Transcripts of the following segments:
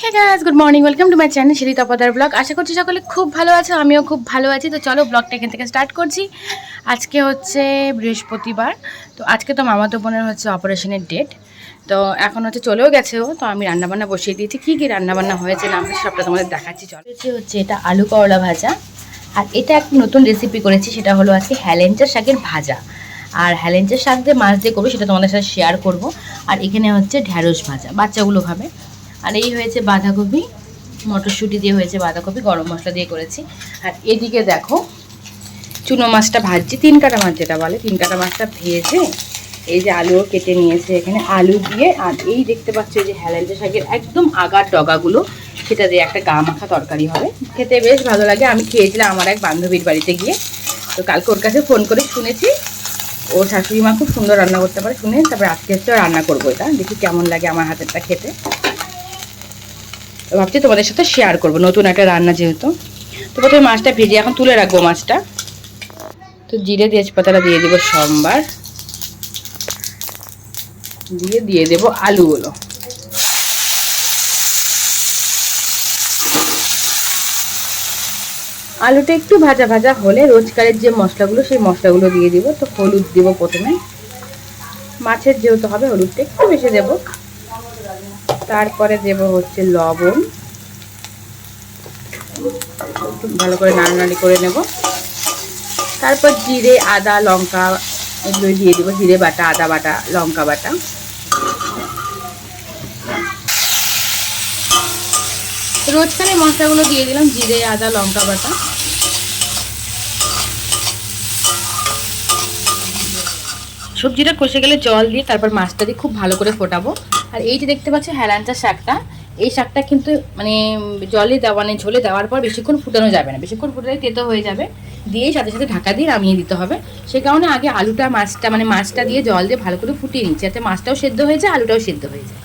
Hey guys, good morning, welcome to my channel Shri Tapadar vlog. আশা করছি সকলে খুব ভালো আছো, আমিও খুব ভালো আছি। তো চলো ব্লগটা এখান থেকে স্টার্ট করছি। আজকে হচ্ছে বৃহস্পতিবার। তো আজকে তো মামাতো বোনের হচ্ছে অপারেশনের ডেট। তো এখন হচ্ছে চলেও গেছে ও। তো আমি রান্নাবান্না বসিয়ে দিয়েছি। কী কী রান্নাবান্না হয়েছে না হয়েছে সবটা তোমাদের দেখাচ্ছি। চলো হচ্ছে এটা আলু করলা ভাজা, আর এটা একটা নতুন রেসিপি করেছি, সেটা হলো আজকে হেলেঞ্চা শাকের ভাজা। আর হেলেঞ্চা শাক দিয়ে মাছ দিয়ে করবো, সেটা তোমাদের সাথে শেয়ার করব। আর এখানে হচ্ছে ঢ্যাঁড়স ভাজা, বাচ্চাগুলো খাবে। আর এই হয়েছে বাঁধাকপি, মটরশুঁটি দিয়ে হয়েছে বাঁধাকপি, গরম মশলা দিয়ে করেছি। আর এদিকে দেখো চুনো মাছটা ভাজছি, 3 কাটা মাছ যেটা বলে, 3 কাটা মাছটা ভেজে এই যে আলুও কেটে নিয়েছে এখানে, আলু দিয়ে। আর এই দেখতে পাচ্ছ যে হেলেঞ্চা শাকের একদম আগার ডগাগুলো, সেটা দিয়ে একটা গা মাখা তরকারি হবে, খেতে বেশ ভালো লাগে। আমি খেয়েছিলাম আমার এক বান্ধবীর বাড়িতে গিয়ে। তো কালকে ওর কাছে ফোন করে শুনেছি ওর শাশুড়ি মা খুব সুন্দর রান্না করতে পারে, শুনে তারপরে আজকে হচ্ছে রান্না করবো। এটা দেখি কেমন লাগে আমার হাতেরটা খেতে। তো ভাবছি তোমাদের সাথে শেয়ার করবো, নতুন একটা রান্না যেহেতু। তো প্রথমে মাছটা ভেজে এখন তুলে রাখবো মাছটা। তো জিরে তেজপাতাটা দিয়ে দেবো সোমবার, দিয়ে দেবো আলুগুলো। আলুটা একটু ভাজা ভাজা হলে রোজকারের যে মশলাগুলো, সেই মশলাগুলো দিয়ে দিব। তো হলুদ দিব প্রথমে, মাছের যেহেতু হবে হলুদটা একটু বেশি দেব। তারপরে দেব হচ্ছে লবণ, একটু ভালো করে নাড়ানাড়ি করে নেব। তারপর জিরে আদা লঙ্কা এগুলো দিয়ে দেবো, জিরে বাটা, আদা বাটা, লঙ্কা বাটা। রোজকারের মশলাগুলো দিয়ে দিলাম, জিরে আদা লঙ্কা বাটা। সবজিটা কষে গেলে জল দিয়ে তারপর মাছটা দিয়ে খুব ভালো করে ফোটাবো। আর এই যে দেখতে পাচ্ছ হেলাঞ্চা শাকটা, এই শাকটা কিন্তু মানে জলে দেওয়া নেই, ঝোলে দেওয়ার পর বেশিক্ষণ ফুটানো যাবে না, বেশিক্ষণ ফুটালে তেতো হয়ে যাবে। দিয়েই সাথে সাথে ঢাকা দিয়ে নামিয়ে দিতে হবে। সে কারণে আগে আলুটা মাছটা দিয়ে জল দিয়ে ভালো করে ফুটিয়ে নিচ্ছি, যাতে মাছটাও সেদ্ধ হয়ে যায়, আলুটাও সেদ্ধ হয়ে যায়।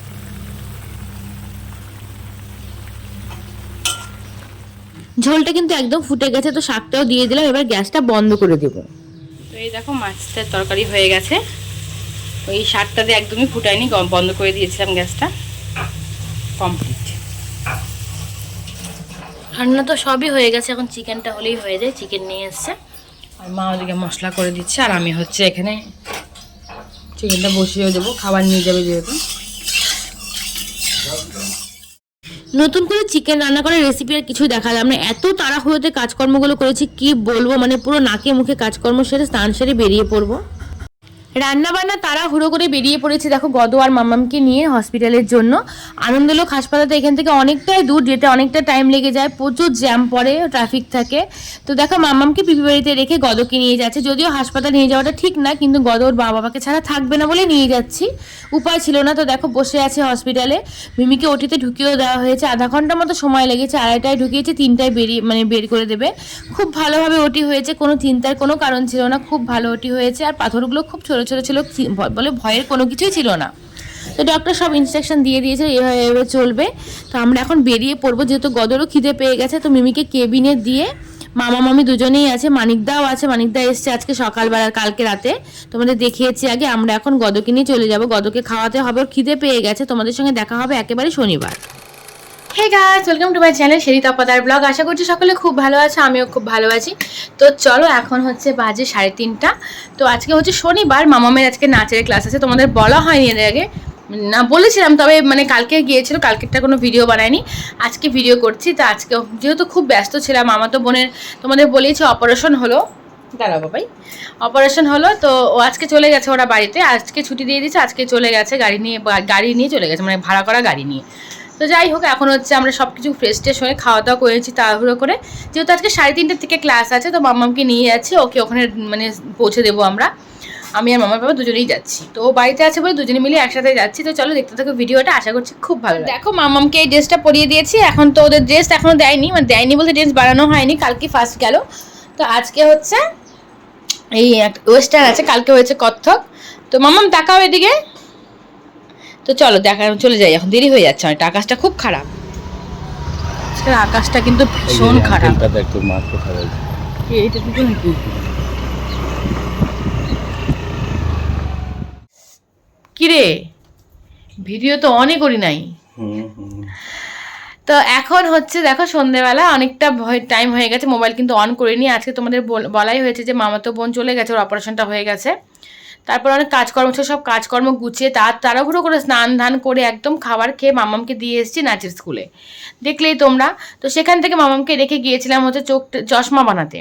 ঝোলটা কিন্তু একদম ফুটে গেছে, তো শাকটাও দিয়ে দিলাম। এবার গ্যাসটা বন্ধ করে দেবো। তো এই দেখো মাছটার তরকারি হয়ে গেছে। ওই শাকটা দিয়ে একদমই ফুটায়নি, বন্ধ করে দিয়েছিলাম গ্যাসটা। কমপ্লিট রান্না তো সবই হয়ে গেছে, এখন চিকেনটা হলেই হয়ে যায়। চিকেন নিয়ে এসছে, আর মা ওদিকে মশলা করে দিচ্ছে, আর আমি হচ্ছে এখানে চিকেনটা বসিয়ে দেবো, খাবার নিয়ে যাবে যেহেতু। নতুন করে চিকেন রান্না করার রেসিপি আর কিছু দেখালাম না, এত তাড়াহুড়োতে কাজকর্মগুলো করেছি কি বলবো, মানে পুরো নাকে মুখে কাজকর্ম সেরে স্নান সেরে বেরিয়ে পড়বো। রান্না বান্না তাড়াহুড়ো করে বেরিয়ে পড়েছি দেখো গদ আর মাম্মামকে নিয়ে হসপিটালের জন্য। আনন্দলোক হাসপাতালটা এখান থেকে অনেকটাই দূর, যেতে অনেকটা টাইম লেগে যায়, প্রচুর জ্যাম পড়ে, ট্রাফিক থাকে। তো দেখো মাম্মামকে পিপি বাড়িতে রেখে গদকে নিয়ে যাচ্ছে, যদিও হাসপাতাল নিয়ে যাওয়াটা ঠিক না, কিন্তু গদ ওর বাবাকে ছাড়া থাকবে না বলে নিয়ে যাচ্ছি, উপায় ছিল না। তো দেখো বসে আছে হসপিটালে, মিমিকে ওটিতে ঢুকিয়েও দেওয়া হয়েছে, আধা ঘন্টা মতো সময় লেগেছে, 2:30টায় ঢুকিয়েছে, 3টায় বের করে দেবে। খুব ভালোভাবে ওটি হয়েছে, কোনো চিন্তার কোনো কারণ ছিল না, খুব ভালো ওটি হয়েছে। আর পাথরগুলো খুব ছোটো ছোটো ছিল, বলে ভয়ের কোনো কিছুই ছিল না। তো ডক্টর সব ইনস্ট্রাকশন দিয়ে দিয়েছে, এভাবে চলবে। তো আমরা এখন বেরিয়ে পড়বো, যেহেতু গদরও খিদে পেয়ে গেছে। তো মিমিকে কেবিনে দিয়ে মামা মামি দুজনেই আছে, মানিকদাও আছে, মানিকদা এসছে আজকে সকালবেলা, কালকে রাতে তোমাদের দেখিয়েছি আগে। আমরা এখন গদকে নিয়ে চলে যাব, গদকে খাওয়াতে হবে, ওর খিদে পেয়ে গেছে। তোমাদের সঙ্গে দেখা হবে একেবারে শনিবার। Hey guys, welcome to my channel Shri Tapadar vlog. আশা করছি সকলে খুব ভালো আছে, আমিও খুব ভালো আছি। তো চলো এখন হচ্ছে বাজে 3:30। তো আজকে হচ্ছে শনিবার, মামামের আজকে নাচের ক্লাস আছে, তোমাদের বলা হয়নি এর আগে, না বলেছিলাম, তবে মানে কালকে গিয়েছিল, কালকেরটা কোনো ভিডিও বানায়নি, আজকে ভিডিও করছি। তো আজকে যেহেতু খুব ব্যস্ত ছিলাম, মামাতো বোনের তোমাদের বলেইছে অপারেশন হলো, দাঁড়াও বাবাই, অপারেশন হলো। তো ও আজকে চলে গেছে ওরা বাড়িতে, আজকে ছুটি দিয়ে দিয়েছে, আজকে চলে গেছে গাড়ি নিয়ে চলে গেছে, মানে ভাড়া করা গাড়ি নিয়ে। তো যাই হোক, এখন হচ্ছে আমরা সব কিছু ফ্রেশ ট্রেশ হয়ে খাওয়া দাওয়া করেছি তাড়াহুড়ো করে, যেহেতু আজকে 3:30 থেকে ক্লাস আছে। তো মাম্মামকে নিয়ে যাচ্ছি, ওকে ওখানে মানে পৌঁছে দেবো আমরা, আমি আর মামার বাবা দুজনেই যাচ্ছি। তো ও বাড়িতে আছে বলে দুজনে মিলে একসাথে যাচ্ছি। তো চলো দেখতে থাকো ভিডিওটা, আশা করছি খুব ভালো লাগবে। দেখো মাম্মামকে এই ড্রেসটা পরিয়ে দিয়েছি, এখন তো ওদের ড্রেস এখনও দেয়নি, মানে দেয়নি বলতে ড্রেস বানানো হয়নি, কালকে ফার্স্ট গেল। তো আজকে হচ্ছে এই ওয়েস্টার্ন আছে, কালকে হয়েছে কত্থক। তো মাম্মাম তাকাও এদিকে। তো চলো চলে যাই, এখন দেরি হয়ে যাচ্ছে অনেকটা, আকাশটা খুব খারাপ, আকাশটা কিন্তু ভীষণ খারাপ। এইটা দুটো নাকি কিরে, ভিডিও তো অনই করি নাই। তো এখন হচ্ছে দেখো সন্ধ্যেবেলা অনেকটা টাইম হয়ে গেছে, মোবাইল কিন্তু অন করিনি। আজকে তোমাদের বলাই হয়েছে যে মামাতো বোন চলে গেছে, ওর অপারেশনটা হয়ে গেছে। তারপর অনেক কাজকর্ম ছিল, সব কাজকর্ম গুছিয়ে তাড়াহুড়ো করে স্নান ধান করে একদম খাবার খেয়ে মামামকে দিয়ে এসেছি নাচের স্কুলে, দেখলেই তোমরা। তো সেখান থেকে মামামকে রেখে গিয়েছিলাম হচ্ছে চশমা বানাতে।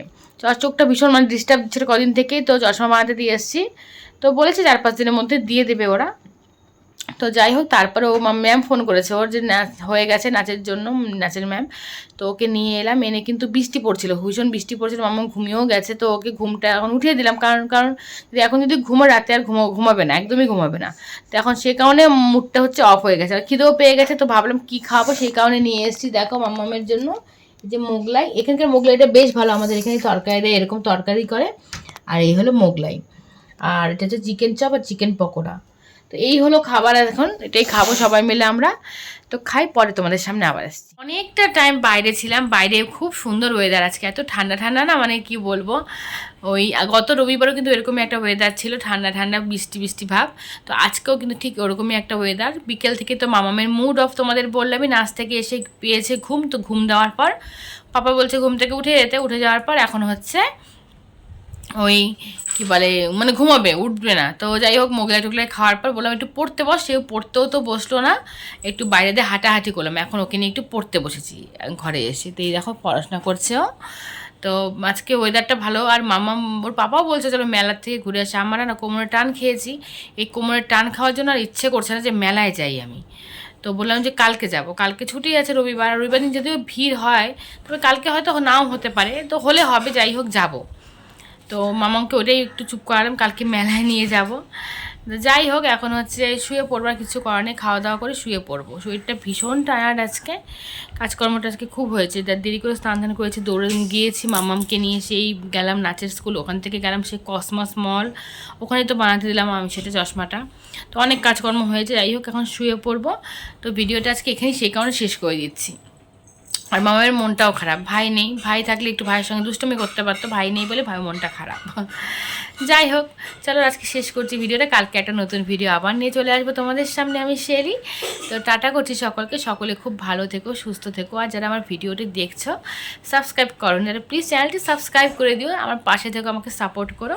চোখটা ভীষণ মানে ডিস্টার্ব ছিল কদিন থেকেই, তো চশমা বানাতে দিয়ে এসেছি। তো বলেছে 4-5 দিনের মধ্যে দিয়ে দেবে ওরা। তো যাই হোক, তারপরে ও ম্যাম ফোন করেছে ওর যে নাচ হয়ে গেছে নাচের জন্য, নাচের ম্যাম। তো ওকে নিয়ে এলাম, এনে কিন্তু বৃষ্টি পড়ছিল, ভীষণ বৃষ্টি পড়ছিল, মাম্মা ঘুমিয়েও গেছে। তো ওকে ঘুমটা এখন উঠিয়ে দিলাম, কারণ এখন যদি রাতে আর ঘুমাবে না, একদমই ঘুমাবে না। তো এখন সে কারণে মুডটা হচ্ছে অফ হয়ে গেছে, আর খিদেও পেয়ে গেছে। তো ভাবলাম কী খাওয়াবো, সেই কারণে নিয়ে এসেছি দেখো মাম্মামের জন্য যে মোগলাই। এখানকার মোগলাইটা বেশ ভালো, আমাদের এখানে তরকারিটা এরকম তরকারি করে। আর এই হলো মোগলাই, আর এটা হচ্ছে চিকেন চপ আর চিকেন পকোড়া। তো এই হলো খাবার, এখন এটাই খাবো সবাই মিলে আমরা। তো খাই, পরে তোমাদের সামনে আবার আসছি। অনেকটা টাইম বাইরে ছিলাম, বাইরে খুব সুন্দর ওয়েদার আজকে, এত ঠান্ডা ঠান্ডা না, মানে কি বলবো। ওই গত রবিবারও কিন্তু এরকমই একটা ওয়েদার ছিল, ঠান্ডা ঠান্ডা বৃষ্টি বৃষ্টি ভাব। তো আজকেও কিন্তু ঠিক ওরকমই একটা ওয়েদার। বিকেল থেকে তো মামামের মুড অফ, তোমাদের বললামই, নাচ থেকে এসে পেয়েছে ঘুম। তো ঘুম দেওয়ার পর পাপা বলছে ঘুম থেকে উঠে যেতে, উঠে যাওয়ার পর এখন হচ্ছে ওই কি বলে মানে ঘুমাবে, উঠবে না। তো যাই হোক, মোগলাই টোগলাই খাওয়ার পর বললাম একটু পড়তে বস, সেও পড়তেও তো বসলো না, একটু বাইরে দিয়ে হাঁটাহাঁটি করলাম। এখন ওকে নিয়ে একটু পড়তে বসেছি ঘরে এসে। তো এই দেখো পড়াশোনা করছেও। তো আজকে ওয়েদারটা ভালো, আর মামা ওর পাপাও বলছে চলো মেলার থেকে ঘুরে আসে। আমার না কোমরের টান খেয়েছি, এই কোমরের টান খাওয়ার জন্য আর ইচ্ছে করছে না যে মেলায় যাই আমি। তো বললাম যে কালকে যাব, কালকে ছুটি আছে রবিবার, রবিবার দিন যদিও ভিড় হয়, তবে কালকে হয়তো নাও হতে পারে, তো হলে হবে, যাই হোক যাবো। তো মামাকে ওটাই একটু চুপ করালাম, কালকে মেলায় নিয়ে যাব। যাই হোক, এখন হচ্ছে শুয়ে পড়বার কিছু করার নেই, খাওয়া দাওয়া করে শুয়ে পড়বো। শরীরটা ভীষণ টায়ার্ড আজকে, কাজকর্মটা আজকে খুব হয়েছে, দেরি করে স্নান ধান করেছি, দৌড়ে গিয়েছি মামামকে নিয়ে, সেই গেলাম নাচের স্কুল, ওখান থেকে গেলাম সেই কসমস মল, ওখানে তো বানাতে দিলাম আমি সেটা চশমাটা। তো অনেক কাজকর্ম হয়েছে, যাই হোক এখন শুয়ে পড়বো। তো ভিডিওটা আজকে এখানেই সেই কারণে শেষ করে দিচ্ছি। আর মামার মনটাও খারাপ, ভাই নেই, ভাই থাকলে একটু ভাইয়ের সঙ্গে দুষ্টুমি করতে পারতো, ভাই নেই বলে ভাই মনটা খারাপ। যাই হোক, চলো আজকে শেষ করছি ভিডিওটা, কালকে একটা নতুন ভিডিও আবার নিয়ে চলে আসবো তোমাদের সামনে আমি শেরি। তো টাটা করছি সকলকে, সকলে খুব ভালো থেকো, সুস্থ থেকো। আর যারা আমার ভিডিওটি দেখছো সাবস্ক্রাইব করো যারা, প্লিজ চ্যানেলটি সাবস্ক্রাইব করে দিও, আমার পাশে থেকো, আমাকে সাপোর্ট করো।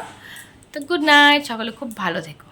তো গুড নাইট, সকলে খুব ভালো থেকো।